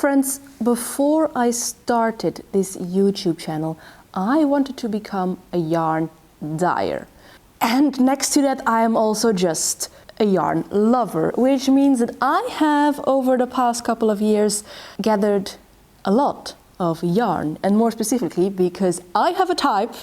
Friends, before I started this YouTube channel, I wanted to become a yarn dyer. And next to that, I am also just a yarn lover, which means that I have, over the past couple of years, gathered a lot of yarn, and more specifically because I have a type,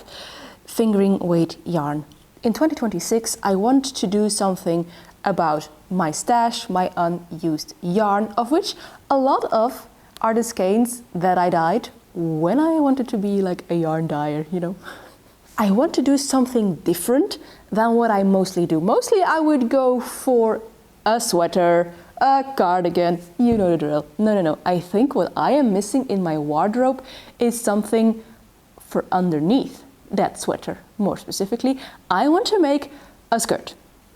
fingering weight yarn. In 2026, I want to do something about my stash, my unused yarn, of which a lot of are the skeins that I dyed when I wanted to be like a yarn dyer, you know. I want to do something different than what I mostly do. Mostly I would go for a sweater, a cardigan, you know the drill. No. I think what I am missing in my wardrobe is something for underneath that sweater. More specifically, I want to make a skirt.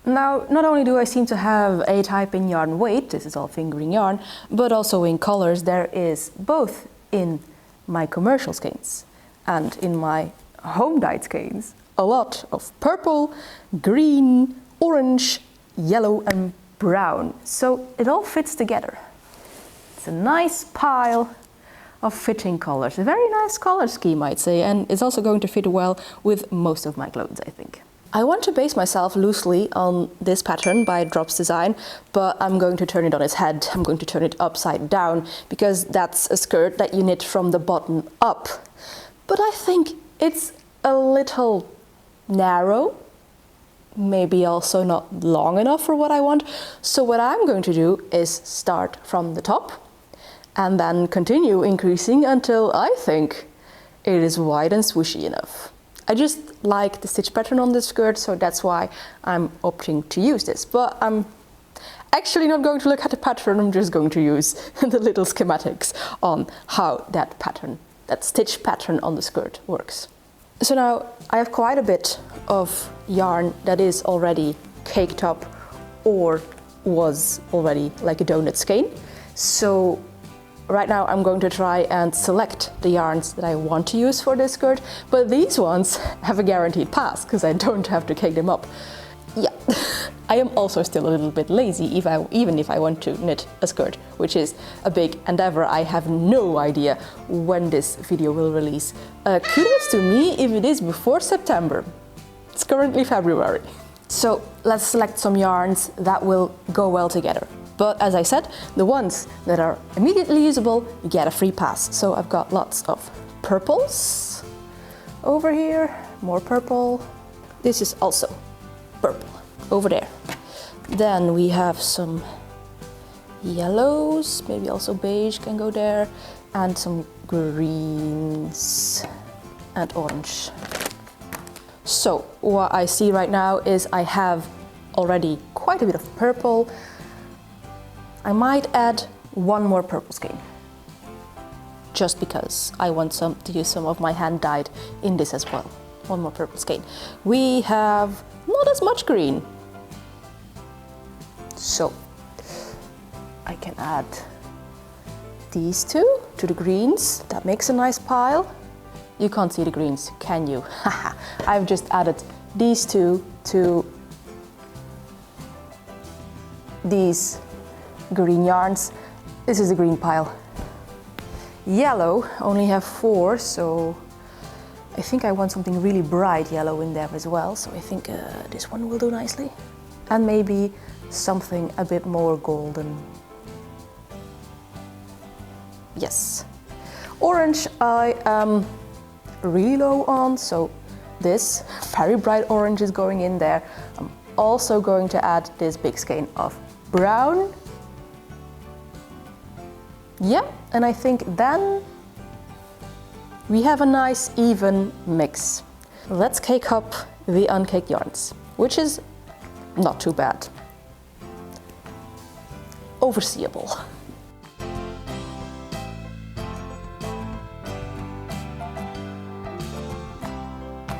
Now, not only do I seem to have a type in yarn weight, this is all fingering yarn, but also in colors. There is both in my commercial skeins and in my home dyed skeins a lot of purple, green, orange, yellow and brown. So it all fits together. It's a nice pile of fitting colors. A very nice color scheme, I'd say, and it's also going to fit well with most of my clothes, I think. I want to base myself loosely on this pattern by Drops Design, but I'm going to turn it on its head. I'm going to turn it upside down because that's a skirt that you knit from the bottom up. But I think it's a little narrow, maybe also not long enough for what I want. So what I'm going to do is start from the top and then continue increasing until I think it is wide and swooshy enough. I just like the stitch pattern on this skirt, so that's why I'm opting to use this. But I'm actually not going to look at the pattern, I'm just going to use the little schematics on how that pattern, that stitch pattern on the skirt works. So now I have quite a bit of yarn that is already caked up or was already like a donut skein. So right now I'm going to try and select the yarns that I want to use for this skirt, but these ones have a guaranteed pass because I don't have to cake them up. Yeah, I am also still a little bit lazy even if I want to knit a skirt, which is a big endeavor. I have no idea when this video will release. Kudos to me if it is before September. It's currently February. So let's select some yarns that will go well together. But as I said, the ones that are immediately usable get a free pass. So I've got lots of purples over here, more purple. This is also purple over there. Then we have some yellows, maybe also beige can go there, and some greens and orange. So what I see right now is I have already quite a bit of purple. I might add one more purple skein, just because I want to use some of my hand dyed in this as well. One more purple skein. We have not as much green, so I can add these two to the greens. That makes a nice pile. You can't see the greens, can you? I've just added these two to these green yarns. This is a green pile. Yellow, only have 4, so I think I want something really bright yellow in there as well, so I think this one will do nicely. And maybe something a bit more golden. Yes. Orange I am really low on, so this very bright orange is going in there. I'm also going to add this big skein of brown. Yeah, and I think then we have a nice even mix. Let's cake up the uncaked yarns, which is not too bad. Overseeable.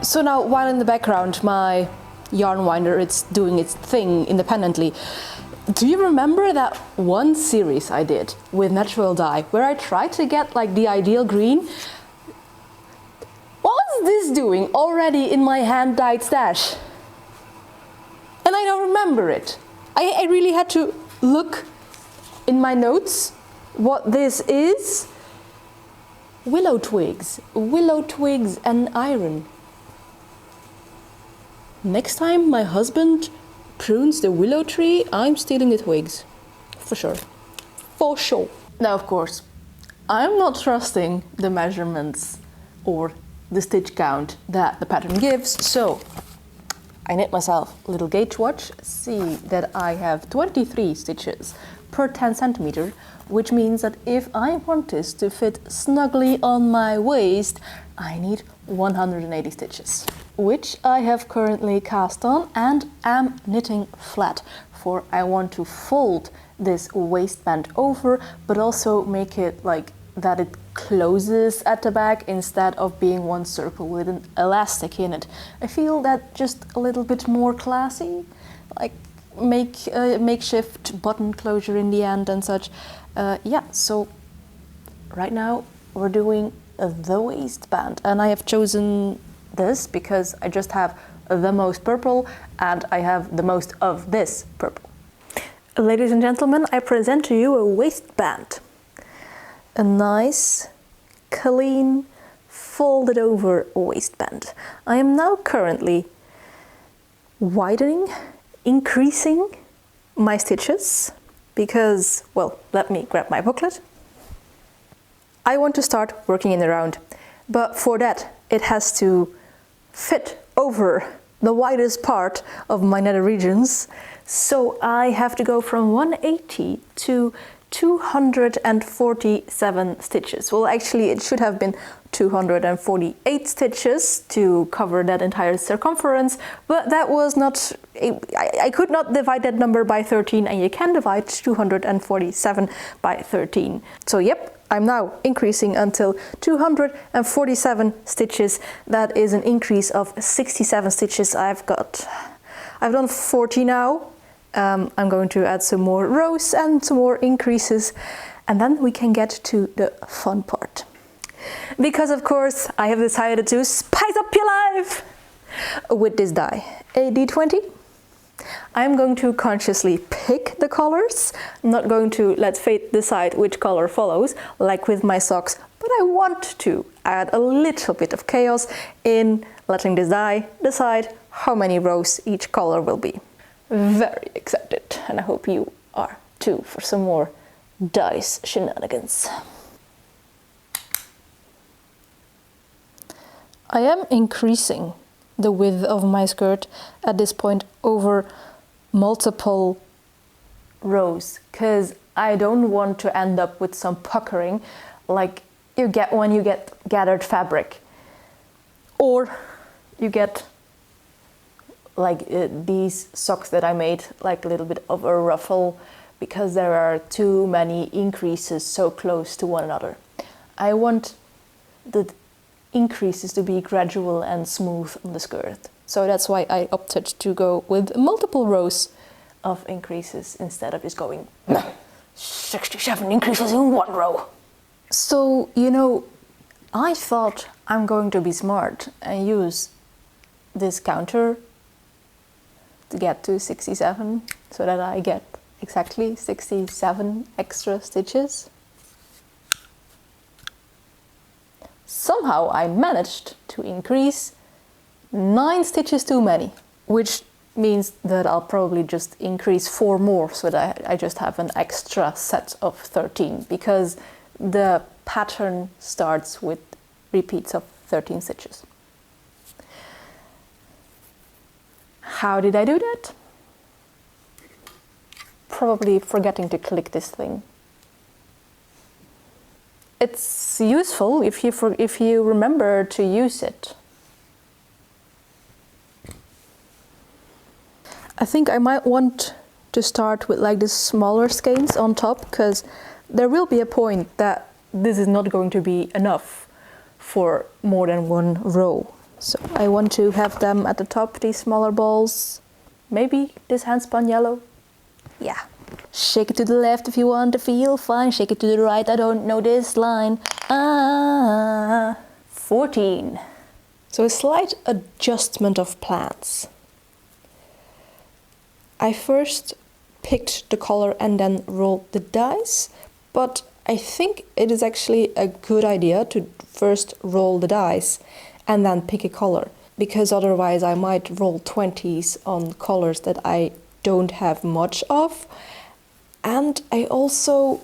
So now, while in the background my yarn winder it's doing its thing independently, do you remember that one series I did with natural dye where I tried to get like the ideal green? What was this doing already in my hand dyed stash? And I don't remember it. I really had to look in my notes what this is? Willow twigs and iron. Next time my husband prunes the willow tree, I'm stealing the twigs. For sure. For sure. Now, of course, I'm not trusting the measurements or the stitch count that the pattern gives, so I knit myself a little gauge watch, see that I have 23 stitches per 10 centimeter, which means that if I want this to fit snugly on my waist, I need 180 stitches, which I have currently cast on and am knitting flat, for I want to fold this waistband over, but also make it like that it closes at the back instead of being one circle with an elastic in it. I feel that just a little bit more classy, like make a makeshift button closure in the end and such. Yeah, so right now we're doing the waistband, and I have chosen this because I just have the most purple and I have the most of this purple. Ladies and gentlemen, I present to you a waistband. A nice, clean, folded over waistband. I am now currently widening, increasing my stitches because, well, let me grab my booklet. I want to start working in the round, but for that it has to fit over the widest part of my nether regions. So I have to go from 180 to 247 stitches. Well, actually it should have been 248 stitches to cover that entire circumference, but that was not, I could not divide that number by 13, and you can divide 247 by 13. So yep, I'm now increasing until 247 stitches. That is an increase of 67 stitches. I've done 40 now. I'm going to add some more rows and some more increases, and then we can get to the fun part. Because of course I have decided to spice up your life with this die, a D20. I'm going to consciously pick the colors, I'm not going to let fate decide which color follows, like with my socks, but I want to add a little bit of chaos in letting this die decide how many rows each color will be. Very excited, and I hope you are too for some more dice shenanigans. I am increasing the width of my skirt at this point over multiple rows, because I don't want to end up with some puckering like you get when you get gathered fabric, or you get like these socks that I made, like a little bit of a ruffle because there are too many increases so close to one another. I want the increases to be gradual and smooth on the skirt. So that's why I opted to go with multiple rows of increases instead of just going 67 increases in one row. So, you know, I thought I'm going to be smart and use this counter to get to 67 so that I get exactly 67 extra stitches. Somehow I managed to increase 9 stitches too many, which means that I'll probably just increase 4 more so that I just have an extra set of 13, because the pattern starts with repeats of 13 stitches. How did I do that? Probably forgetting to click this thing. It's useful if you remember to use it. I think I might want to start with like the smaller skeins on top, because there will be a point that this is not going to be enough for more than one row. So I want to have them at the top, these smaller balls. Maybe this handspun yellow? Yeah. Shake it to the left if you want to feel fine. Shake it to the right, I don't know this line. 14. So a slight adjustment of plans. I first picked the color and then rolled the dice, but I think it is actually a good idea to first roll the dice and then pick a color, because otherwise I might roll 20s on colors that I don't have much of. And I also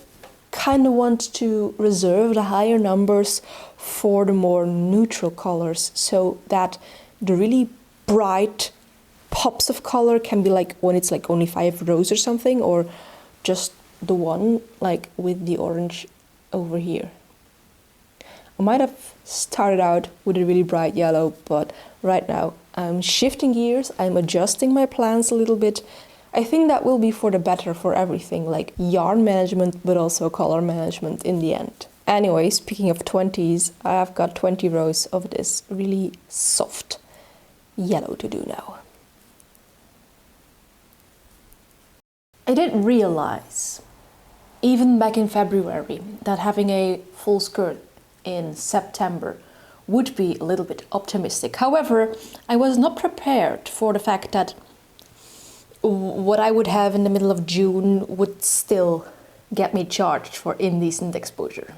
kind of want to reserve the higher numbers for the more neutral colors, so that the really bright pops of color can be like when it's like only 5 rows or something, or just the one like with the orange over here. I might have started out with a really bright yellow, but right now I'm shifting gears, I'm adjusting my plans a little bit. I think that will be for the better for everything, like yarn management, but also color management in the end. Anyway, speaking of 20s, I've got 20 rows of this really soft yellow to do now. I didn't realize, even back in February, that having a full skirt in September would be a little bit optimistic. However, I was not prepared for the fact that what I would have in the middle of June would still get me charged for indecent exposure.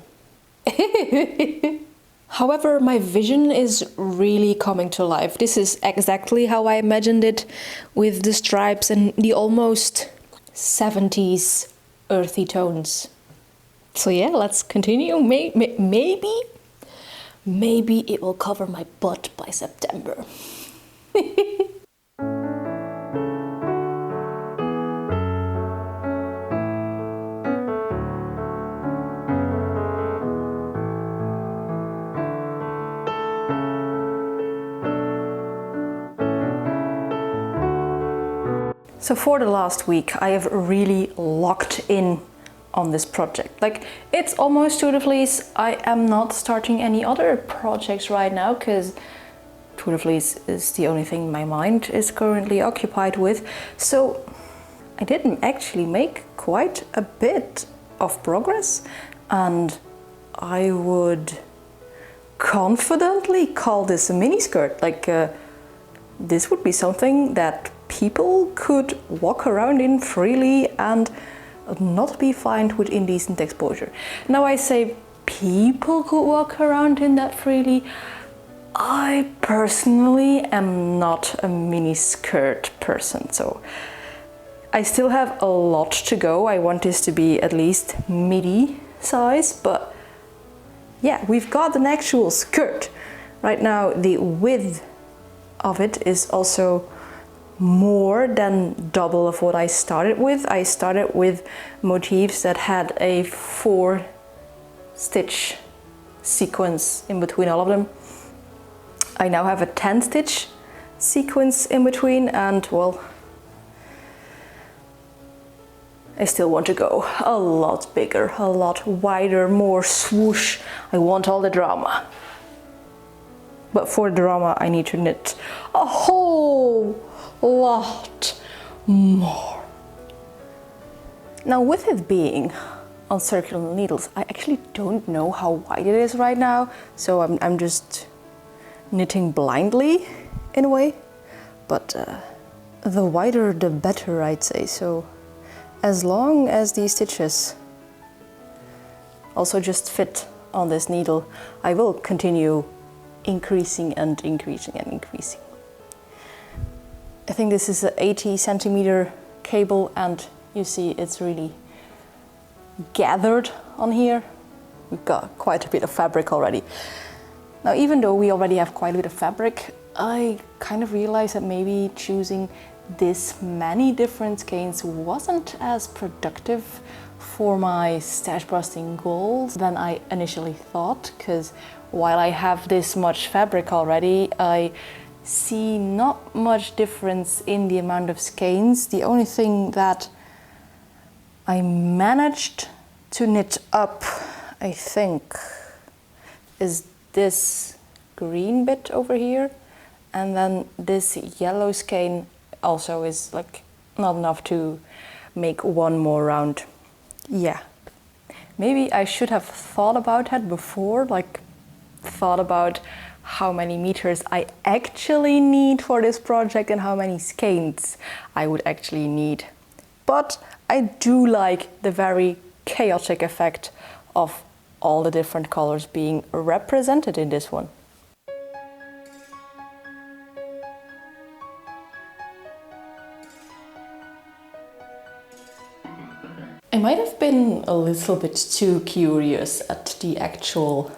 However, my vision is really coming to life. This is exactly how I imagined it, with the stripes and the almost 70s earthy tones. So yeah, let's continue. Maybe it will cover my butt by September. So for the last week, I have really locked in on this project. Like, it's almost to the fleece. I am not starting any other projects right now because to the fleece is the only thing my mind is currently occupied with. So I didn't actually make quite a bit of progress, and I would confidently call this a mini skirt. Like, this would be something that people could walk around in freely and not be fined with indecent exposure. Now I say people could walk around in that freely. I personally am not a mini skirt person, so I still have a lot to go. I want this to be at least midi size, but yeah, we've got an actual skirt. Right now the width of it is also more than double of what I started with. I started with motifs that had a 4-stitch sequence in between all of them. I now have a 10-stitch sequence in between, and well, I still want to go a lot bigger, a lot wider, more swoosh. I want all the drama. But for drama, I need to knit a whole lot more. Now, with it being on circular needles, I actually don't know how wide it is right now, so I'm just knitting blindly in a way. But the wider the better, I'd say. So as long as these stitches also just fit on this needle, I will continue increasing and increasing and increasing. I think this is an 80 centimeter cable, and you see it's really gathered on here. We've got quite a bit of fabric already. Now, even though we already have quite a bit of fabric, I kind of realized that maybe choosing this many different skeins wasn't as productive for my stash busting goals than I initially thought, because while I have this much fabric already, I see not much difference in the amount of skeins. The only thing that I managed to knit up, I think, is this green bit over here, and then this yellow skein also is like not enough to make one more round. Yeah, maybe I should have thought about that before, like thought about how many meters I actually need for this project and how many skeins I would actually need. But I do like the very chaotic effect of all the different colors being represented in this one. I might have been a little bit too curious at the actual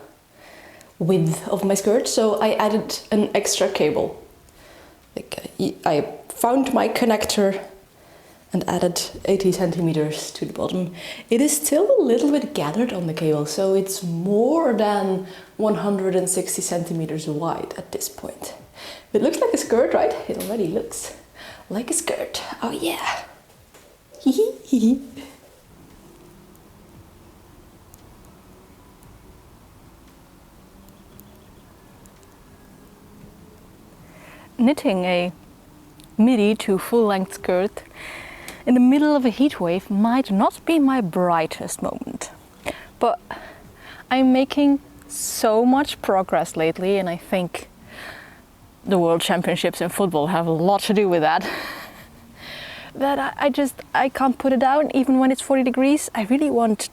width of my skirt, so I added an extra cable. I found my connector and added 80 centimeters to the bottom. It is still a little bit gathered on the cable, so it's more than 160 centimeters wide at this point. It looks like a skirt, right? It already looks like a skirt. Oh yeah! Hee hee hee. Knitting a midi to full-length skirt in the middle of a heat wave might not be my brightest moment, but I'm making so much progress lately, and I think the World Championships in football have a lot to do with that. That I can't put it down even when it's 40 degrees. I really want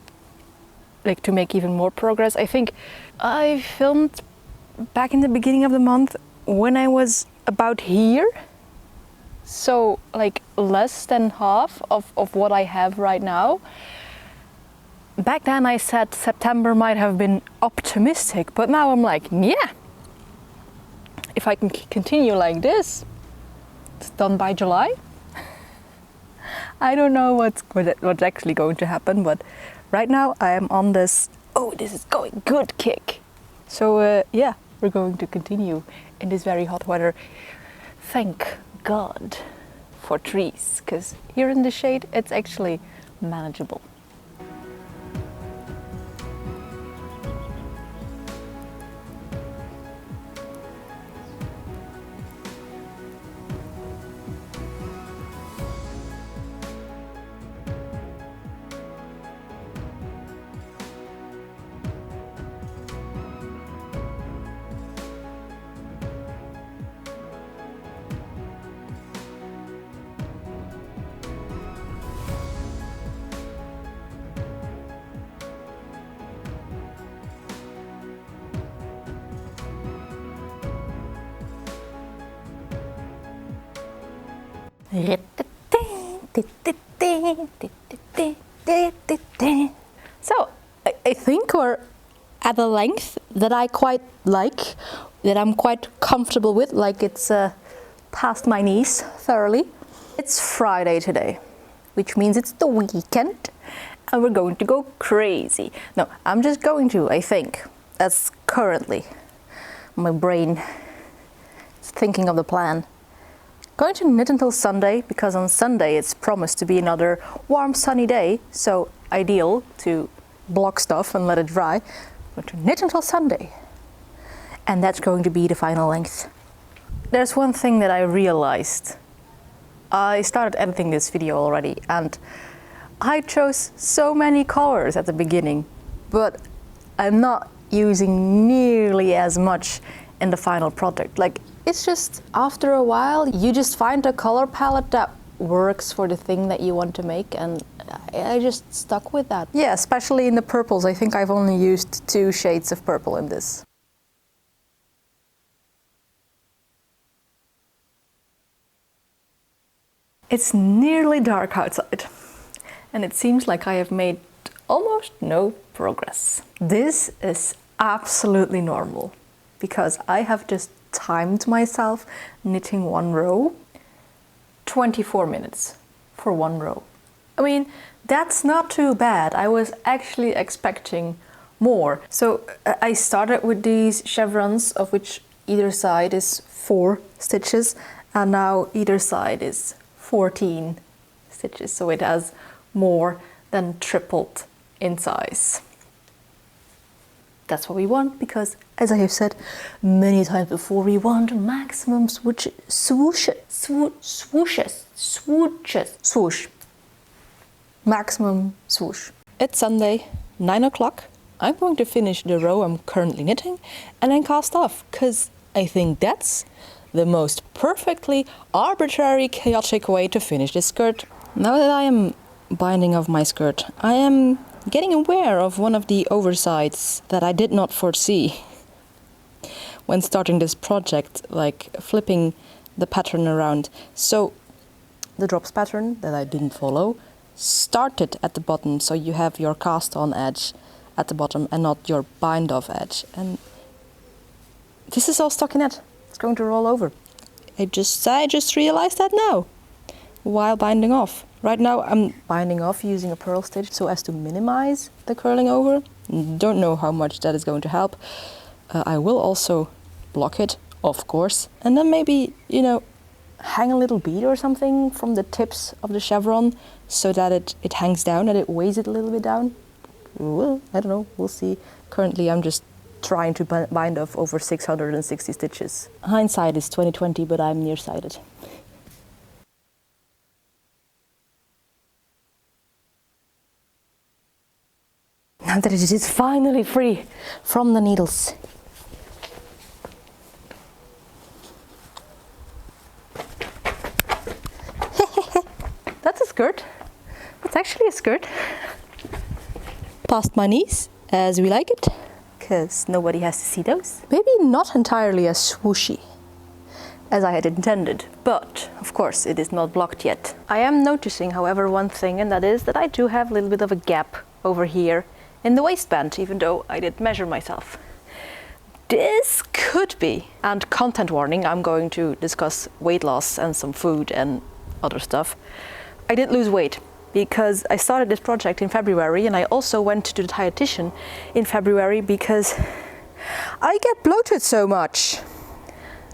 to make even more progress. I think I filmed back in the beginning of the month when I was about here, so less than half of what I have right now. Back then I said September might have been optimistic, but now I'm like, yeah, if I can continue like this, it's done by July. I don't know what's actually going to happen, but right now I am on this, oh, this is going good kick. So yeah, we're going to continue in this very hot weather. Thank God for trees, because here in the shade it's actually manageable. So I think we're at a length that I quite like, that I'm quite comfortable with, it's past my knees thoroughly. It's Friday today, which means it's the weekend and we're going to go crazy. No, I'm just going to, I think. That's currently my brain is thinking of the plan. Going to knit until Sunday, because on Sunday it's promised to be another warm sunny day, so ideal to block stuff and let it dry. Going to knit until Sunday, and that's going to be the final length. There's one thing that I realized. I started editing this video already and I chose so many colors at the beginning, but I'm not using nearly as much in the final product. It's just, after a while, you just find a color palette that works for the thing that you want to make, and I just stuck with that. Yeah, especially in the purples. I think I've only used 2 shades of purple in this. It's nearly dark outside, and it seems like I have made almost no progress. This is absolutely normal, because I have just timed myself knitting 1 row. 24 minutes for 1 row. I mean, that's not too bad. I was actually expecting more. So I started with these chevrons, of which either side is 4 stitches, and now either side is 14 stitches. So it has more than tripled in size. That's what we want, because, as I have said many times before, we want maximum swoosh. Maximum swoosh. It's Sunday, 9 o'clock. I'm going to finish the row I'm currently knitting and then cast off, because I think that's the most perfectly arbitrary, chaotic way to finish this skirt. Now that I am binding off my skirt, I am getting aware of one of the oversights that I did not foresee when starting this project, like flipping the pattern around. So the drops pattern that I didn't follow started at the bottom, so you have your cast on edge at the bottom and not your bind off edge. And this is all stockinette. It's going to roll over. I just realized that now while binding off. Right now I'm binding off using a purl stitch so as to minimize the curling over. Don't know how much that is going to help. I will also block it, of course, and then maybe, hang a little bead or something from the tips of the chevron so that it hangs down, that it weighs it a little bit down. Well, I don't know, we'll see. Currently I'm just trying to bind off over 660 stitches. Hindsight is 20/20, but I'm nearsighted. Now that it is finally free from the needles. That's a skirt. It's actually a skirt. Past my knees, as we like it, because nobody has to see those. Maybe not entirely as swooshy as I had intended, but of course it is not blocked yet. I am noticing, however, one thing, and that is that I do have a little bit of a gap over here in the waistband, even though I did measure myself. This could be, and content warning, I'm going to discuss weight loss and some food and other stuff. I did lose weight because I started this project in February, and I also went to the dietitian in February because I get bloated so much.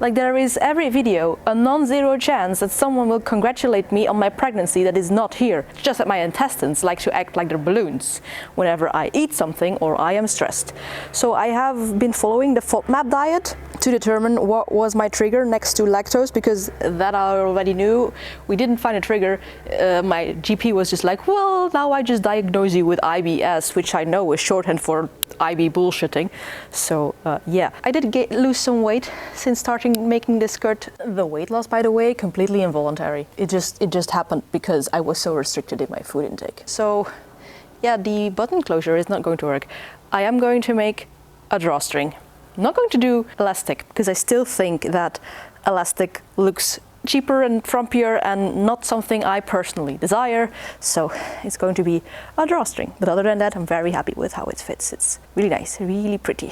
Like, there is every video a non-zero chance that someone will congratulate me on my pregnancy that is not here. It's just that my intestines like to act like they're balloons whenever I eat something or I am stressed. So I have been following the FODMAP diet to determine what was my trigger next to lactose, because that I already knew. We didn't find a trigger. My GP was just like, well, now I just diagnose you with IBS, which I know is shorthand for IB bullshitting. So yeah, I did lose some weight since starting making this skirt. The weight loss, by the way, completely involuntary. It just happened because I was so restricted in my food intake. So yeah, the button closure is not going to work. I am going to make a drawstring. I'm not going to do elastic because I still think that elastic looks cheaper and frumpier and not something I personally desire. So it's going to be a drawstring. But other than that, I'm very happy with how it fits. It's really nice, really pretty.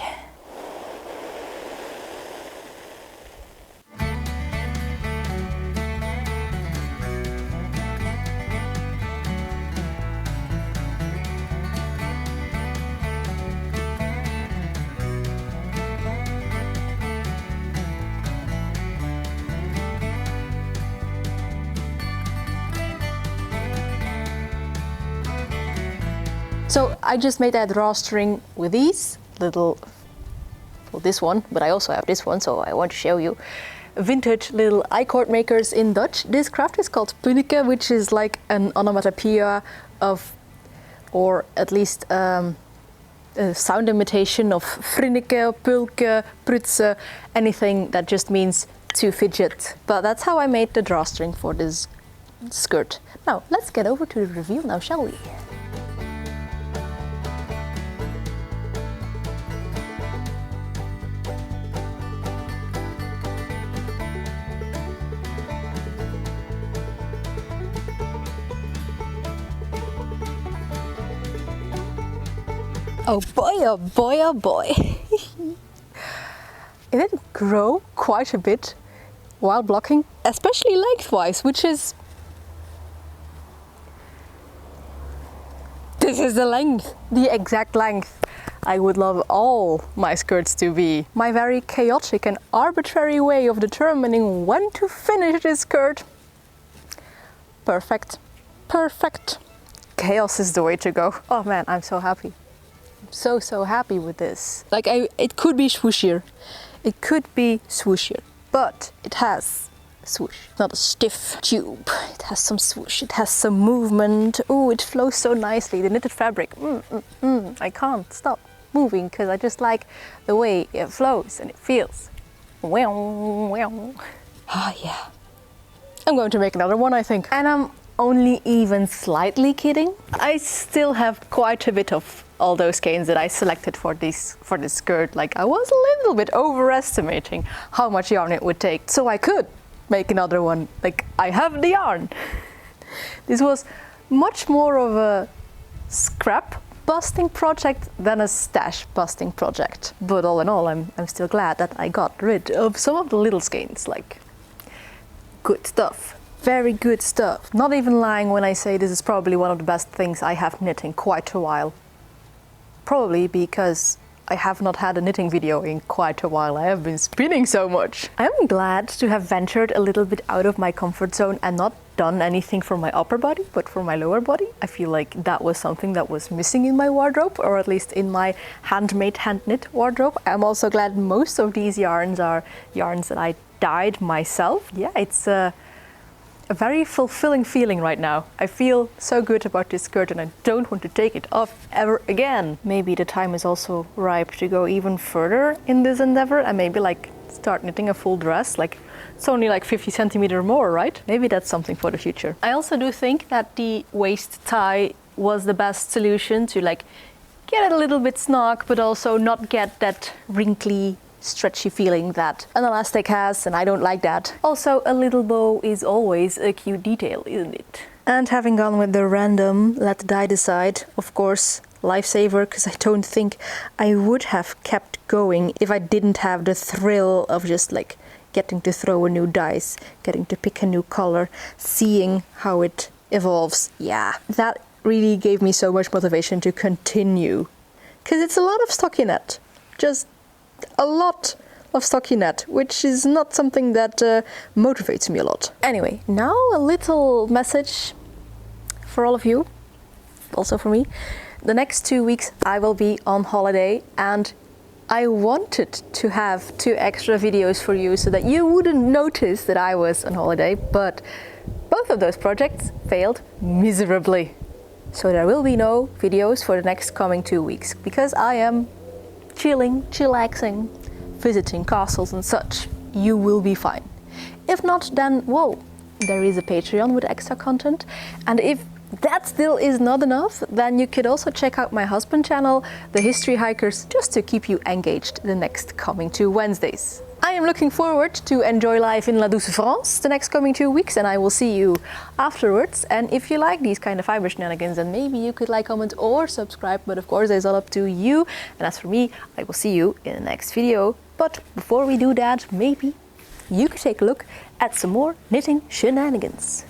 So I just made that drawstring with these little, well, this one, but I also have this one, so I want to show you. Vintage little I-cord makers in Dutch. This craft is called punneke, which is like an onomatopoeia of, or at least a sound imitation of frinneke, pulke, prutse, anything that just means to fidget. But that's how I made the drawstring for this skirt. Now, let's get over to the reveal now, shall we? Oh boy, oh boy, oh boy. It did grow quite a bit while blocking, especially lengthwise, which is... This is the length, the exact length I would love all my skirts to be. My very chaotic and arbitrary way of determining when to finish this skirt. Perfect, perfect. Chaos is the way to go. Oh man, I'm so happy. So happy with this. Like, it could be swooshier. It could be swooshier, but it has swoosh. Not a stiff tube. It has some swoosh. It has some movement. Oh, it flows so nicely. The knitted fabric. I can't stop moving because I just like the way it flows and it feels. Ah, yeah. I'm going to make another one, I think. And I'm only even slightly kidding. I still have quite a bit of all those skeins that I selected for this skirt. Like, I was a little bit overestimating how much yarn it would take, so I could make another one. Like, I have the yarn. This was much more of a scrap busting project than a stash busting project. But all in all, I'm still glad that I got rid of some of the little skeins. Like, good stuff. Very good stuff. Not even lying when I say this is probably one of the best things I have knit in quite a while. Probably because I have not had a knitting video in quite a while. I have been spinning so much. I'm glad to have ventured a little bit out of my comfort zone and not done anything for my upper body, but for my lower body. I feel like that was something that was missing in my wardrobe, or at least in my handmade, hand-knit wardrobe. I'm also glad most of these yarns are yarns that I dyed myself. Yeah, it's a very fulfilling feeling right now. I feel so good about this skirt and I don't want to take it off ever again. Maybe the time is also ripe to go even further in this endeavor and maybe like start knitting a full dress. Like, it's only like 50 centimeters more, right? Maybe that's something for the future. I also do think that the waist tie was the best solution to like get it a little bit snug, but also not get that wrinkly, stretchy feeling that an elastic has, and I don't like that. Also, a little bow is always a cute detail, isn't it? And having gone with the random let the die decide, of course, lifesaver, because I don't think I would have kept going if I didn't have the thrill of just like getting to throw a new dice, getting to pick a new color, seeing how it evolves. Yeah, that really gave me so much motivation to continue, because it's a lot of stockinette. Just a lot of stockinette, which is not something that motivates me a lot. Anyway, now a little message for all of you, also for me. The next 2 weeks I will be on holiday, and I wanted to have 2 extra videos for you so that you wouldn't notice that I was on holiday, but both of those projects failed miserably. So there will be no videos for the next coming 2 weeks, because I am chilling, chillaxing, visiting castles and such. You will be fine. If not, then, whoa, there is a Patreon with extra content. And if that still is not enough, then you could also check out my husband channel, The History Hikers, just to keep you engaged the next coming 2 Wednesdays. I am looking forward to enjoy life in La Douce France the next coming 2 weeks, and I will see you afterwards. And if you like these kind of fiber shenanigans, then maybe you could like, comment or subscribe, but of course it's all up to you. And as for me, I will see you in the next video. But before we do that, maybe you could take a look at some more knitting shenanigans.